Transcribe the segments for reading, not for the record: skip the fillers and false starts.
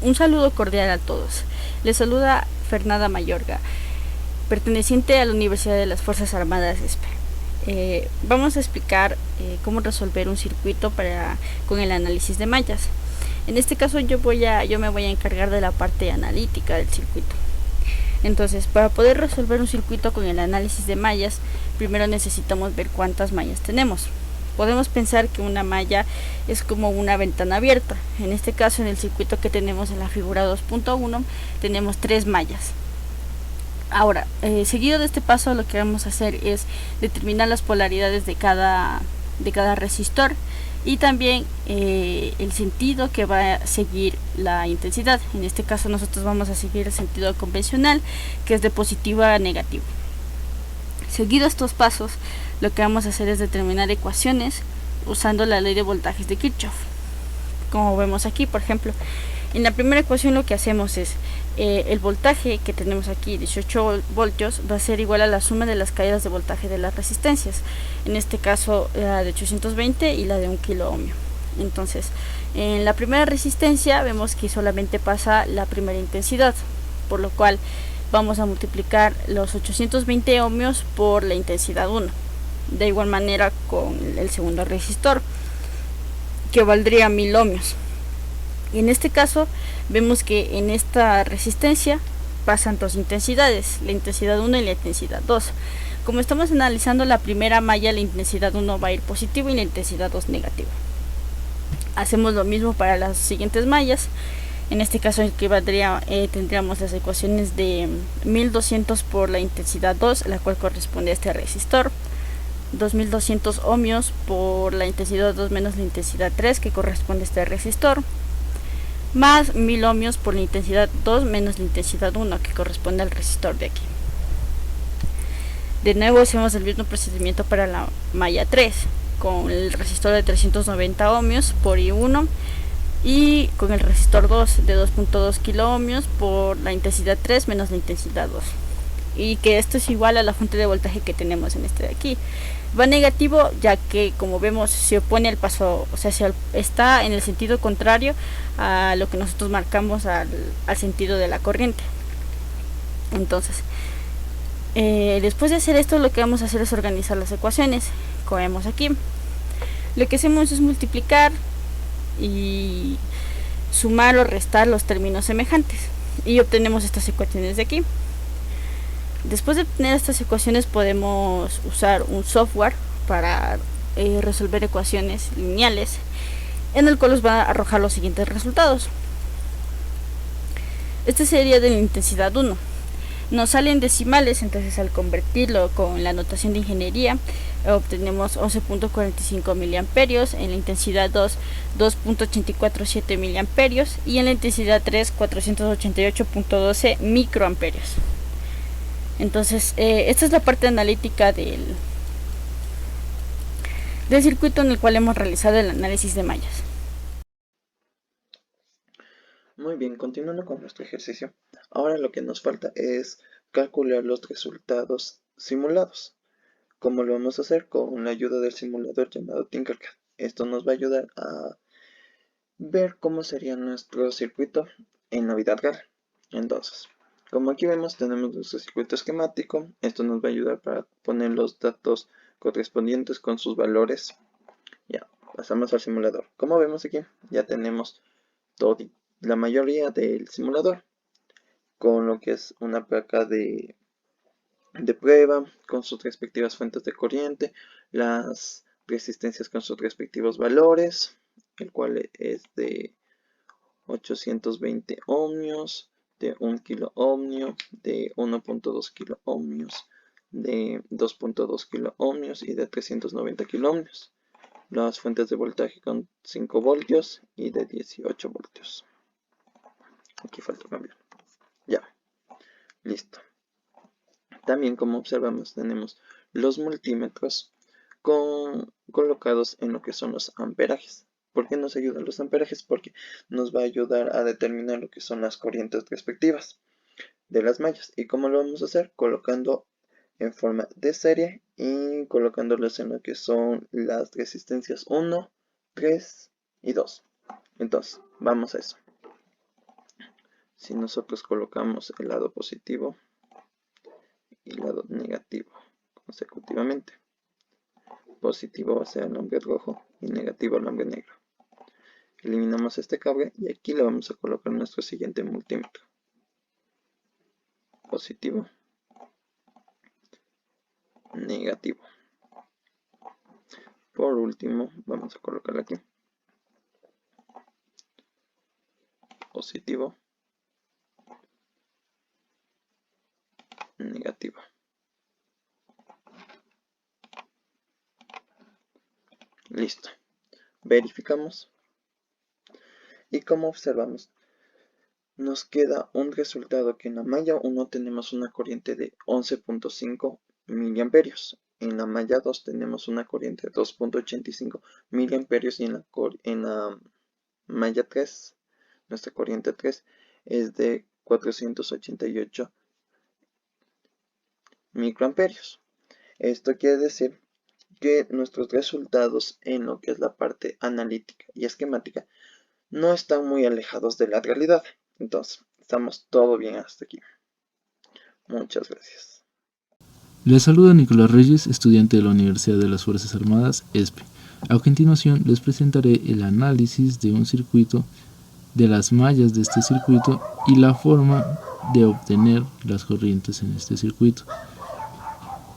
Un saludo cordial a todos. Les saluda Fernanda Mayorga, perteneciente a la Universidad de las Fuerzas Armadas de ESPE. Vamos a explicar cómo resolver un circuito con el análisis de mallas. En este caso yo me voy a encargar de la parte analítica del circuito. Entonces, para poder resolver un circuito con el análisis de mallas, primero necesitamos ver cuántas mallas tenemos. Podemos pensar que una malla es como una ventana abierta. En este caso, en el circuito que tenemos en la figura 2.1, tenemos 3 mallas. Ahora, seguido de este paso, lo que vamos a hacer es determinar las polaridades de cada resistor y también el sentido que va a seguir la intensidad. En este caso nosotros vamos a seguir el sentido convencional, que es de positivo a negativo. Seguido estos pasos, lo que vamos a hacer es determinar ecuaciones usando la ley de voltajes de Kirchhoff. Como vemos aquí, por ejemplo, en la primera ecuación lo que hacemos es el voltaje que tenemos aquí, 18 voltios, va a ser igual a la suma de las caídas de voltaje de las resistencias. En este caso, la de 820 y la de 1 kilo ohmio. Entonces, en la primera resistencia vemos que solamente pasa la primera intensidad, por lo cual vamos a multiplicar los 820 ohmios por la intensidad 1. De igual manera con el segundo resistor, que valdría 1000 ohmios. Y en este caso vemos que en esta resistencia pasan dos intensidades, la intensidad 1 y la intensidad 2. Como estamos analizando la primera malla, la intensidad 1 va a ir positivo y la intensidad 2 negativa. Hacemos lo mismo para las siguientes mallas. En este caso tendríamos las ecuaciones de 1200 por la intensidad 2, la cual corresponde a este resistor. 2200 ohmios por la intensidad 2 menos la intensidad 3, que corresponde a este resistor, más 1000 ohmios por la intensidad 2 menos la intensidad 1, que corresponde al resistor de aquí. De nuevo hacemos el mismo procedimiento para la malla 3, con el resistor de 390 ohmios por I1 y con el resistor 2 de 2.2 kilo ohmios por la intensidad 3 menos la intensidad 2. Y que esto es igual a la fuente de voltaje que tenemos en este de aquí. Va negativo ya que, como vemos, se opone al paso, o sea, está en el sentido contrario a lo que nosotros marcamos al sentido de la corriente. Entonces, después de hacer esto, lo que vamos a hacer es organizar las ecuaciones, como vemos aquí. Lo que hacemos es multiplicar y sumar o restar los términos semejantes y obtenemos estas ecuaciones de aquí. Después de obtener estas ecuaciones podemos usar un software para resolver ecuaciones lineales, en el cual nos va a arrojar los siguientes resultados. Este sería de la intensidad 1. Nos salen decimales, entonces al convertirlo con la notación de ingeniería obtenemos 11.45 miliamperios, en la intensidad 2 2.847 miliamperios y en la intensidad 3 488.12 microamperios. Entonces, esta es la parte analítica del circuito en el cual hemos realizado el análisis de mallas. Muy bien, continuando con nuestro ejercicio. Ahora lo que nos falta es calcular los resultados simulados. ¿Cómo lo vamos a hacer? Con la ayuda del simulador llamado Tinkercad. Esto nos va a ayudar a ver cómo sería nuestro circuito en la vida real. Entonces, como aquí vemos, tenemos nuestro circuito esquemático. Esto nos va a ayudar para poner los datos correspondientes con sus valores. Ya, pasamos al simulador. Como vemos aquí, ya tenemos la mayoría del simulador, con lo que es una placa de prueba, con sus respectivas fuentes de corriente, las resistencias con sus respectivos valores, el cual es de 820 ohmios, de 1 kilo ohmio, de 1.2 kilo ohmios, de 2.2 kilo ohmios y de 390 kilo ohmios. Las fuentes de voltaje con 5 voltios y de 18 voltios. Aquí falta cambiar. Ya, listo. También, como observamos, tenemos los multímetros colocados en lo que son los amperajes. ¿Por qué nos ayudan los amperajes? Porque nos va a ayudar a determinar lo que son las corrientes respectivas de las mallas. ¿Y cómo lo vamos a hacer? Colocando en forma de serie y colocándolos en lo que son las resistencias 1, 3 y 2. Entonces, vamos a eso. Si nosotros colocamos el lado positivo y el lado negativo consecutivamente, positivo va a ser el nombre rojo y negativo el nombre negro. Eliminamos este cable y aquí le vamos a colocar nuestro siguiente multímetro. Positivo, negativo. Por último, vamos a colocar aquí positivo, negativo. Listo. Verificamos. Y como observamos, nos queda un resultado que en la malla 1 tenemos una corriente de 11.5 miliamperios. En la malla 2 tenemos una corriente de 2.85 miliamperios y en la malla 3, nuestra corriente 3 es de 488 microamperios. Esto quiere decir que nuestros resultados en lo que es la parte analítica y esquemática no están muy alejados de la realidad. Entonces, estamos todo bien hasta aquí. Muchas gracias. Les saluda Nicolás Reyes, estudiante de la Universidad de las Fuerzas Armadas, ESPE. A continuación les presentaré el análisis de un circuito, de las mallas de este circuito y la forma de obtener las corrientes en este circuito.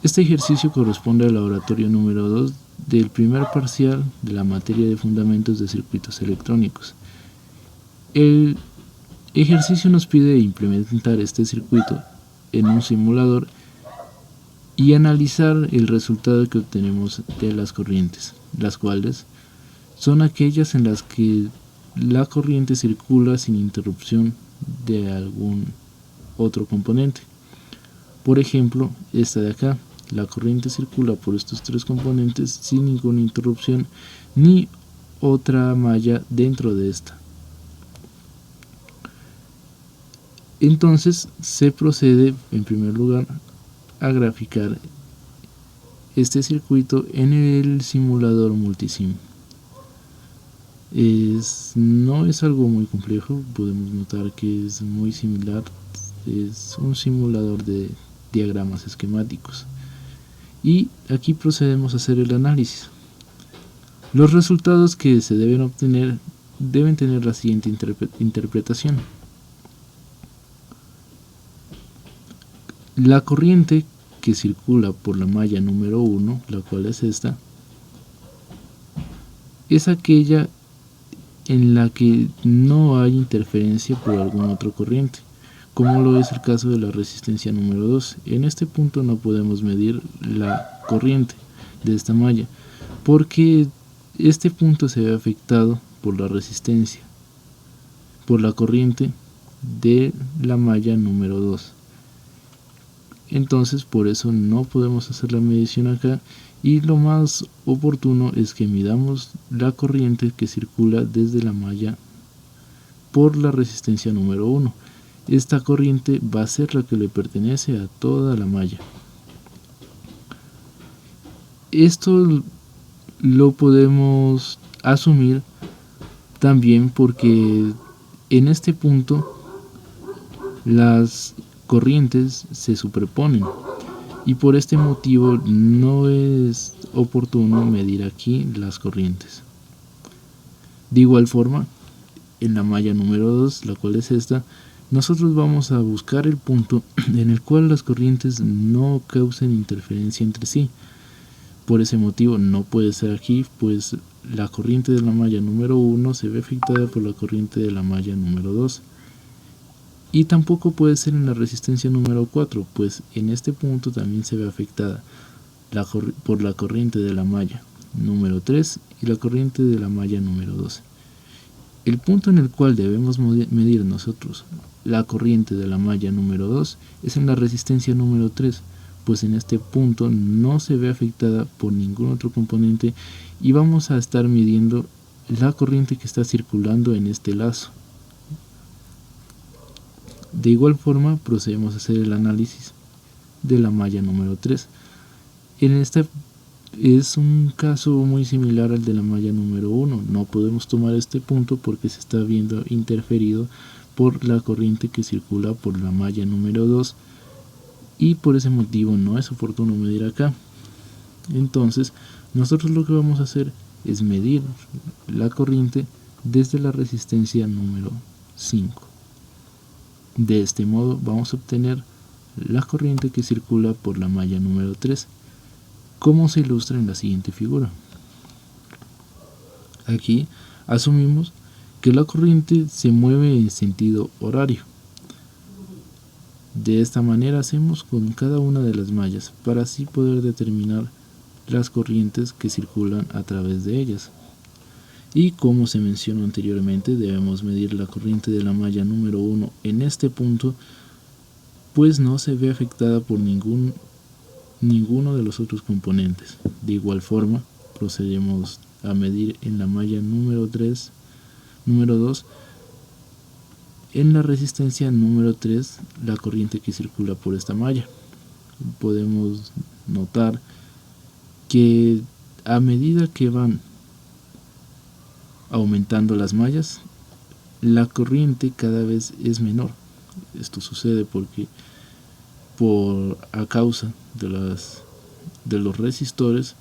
Este ejercicio corresponde al laboratorio número 2 del primer parcial de la materia de fundamentos de circuitos electrónicos. El ejercicio nos pide implementar este circuito en un simulador y analizar el resultado que obtenemos de las corrientes, las cuales son aquellas en las que la corriente circula sin interrupción de algún otro componente. Por ejemplo, esta de acá, la corriente circula por estos tres componentes sin ninguna interrupción ni otra malla dentro de esta. Entonces se procede en primer lugar a graficar este circuito en el simulador multisim. No es algo muy complejo, podemos notar que es muy similar, es un simulador de diagramas esquemáticos. Y aquí procedemos a hacer el análisis. Los resultados que se deben obtener deben tener la siguiente interpretación. La corriente que circula por la malla número 1, la cual es esta, es aquella en la que no hay interferencia por alguna otra corriente, como lo es el caso de la resistencia número 2. En este punto no podemos medir la corriente de esta malla, porque este punto se ve afectado por la resistencia, por la corriente de la malla número 2. Entonces por eso no podemos hacer la medición acá, y lo más oportuno es que midamos la corriente que circula desde la malla por la resistencia número 1. Esta corriente va a ser la que le pertenece a toda la malla. Esto lo podemos asumir también porque en este punto las corrientes se superponen y por este motivo no es oportuno medir aquí las corrientes. De igual forma, en la malla número 2, la cual es esta, nosotros vamos a buscar el punto en el cual las corrientes no causen interferencia entre sí. Por ese motivo no puede ser aquí, pues la corriente de la malla número 1 se ve afectada por la corriente de la malla número 2. Y tampoco puede ser en la resistencia número 4, pues en este punto también se ve afectada por la corriente de la malla número 3 y la corriente de la malla número 2. El punto en el cual debemos medir nosotros la corriente de la malla número 2 es en la resistencia número 3, pues en este punto no se ve afectada por ningún otro componente y vamos a estar midiendo la corriente que está circulando en este lazo. De igual forma procedemos a hacer el análisis de la malla número 3. En esta es un caso muy similar al de la malla número 1. No podemos tomar este punto porque se está viendo interferido por la corriente que circula por la malla número 2, y por ese motivo no es oportuno medir acá. Entonces nosotros lo que vamos a hacer es medir la corriente desde la resistencia número 5. De este modo vamos a obtener la corriente que circula por la malla número 3, como se ilustra en la siguiente figura. Aquí asumimos que la corriente se mueve en sentido horario. De esta manera hacemos con cada una de las mallas para así poder determinar las corrientes que circulan a través de ellas. Y como se mencionó anteriormente, debemos medir la corriente de la malla número 1 en este punto, pues no se ve afectada por ninguno de los otros componentes. De igual forma, procedemos a medir en la malla número 2, en la resistencia número 3, la corriente que circula por esta malla. Podemos notar que a medida que van aumentando las mallas, la corriente cada vez es menor. Esto sucede porque a causa de los resistores,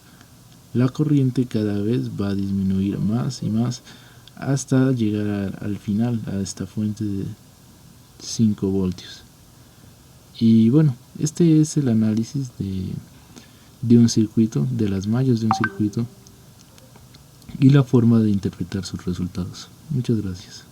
la corriente cada vez va a disminuir más y más hasta llegar al final a esta fuente de 5 voltios. Y bueno, este es el análisis de un circuito, de las mallas de un circuito, y la forma de interpretar sus resultados. Muchas gracias.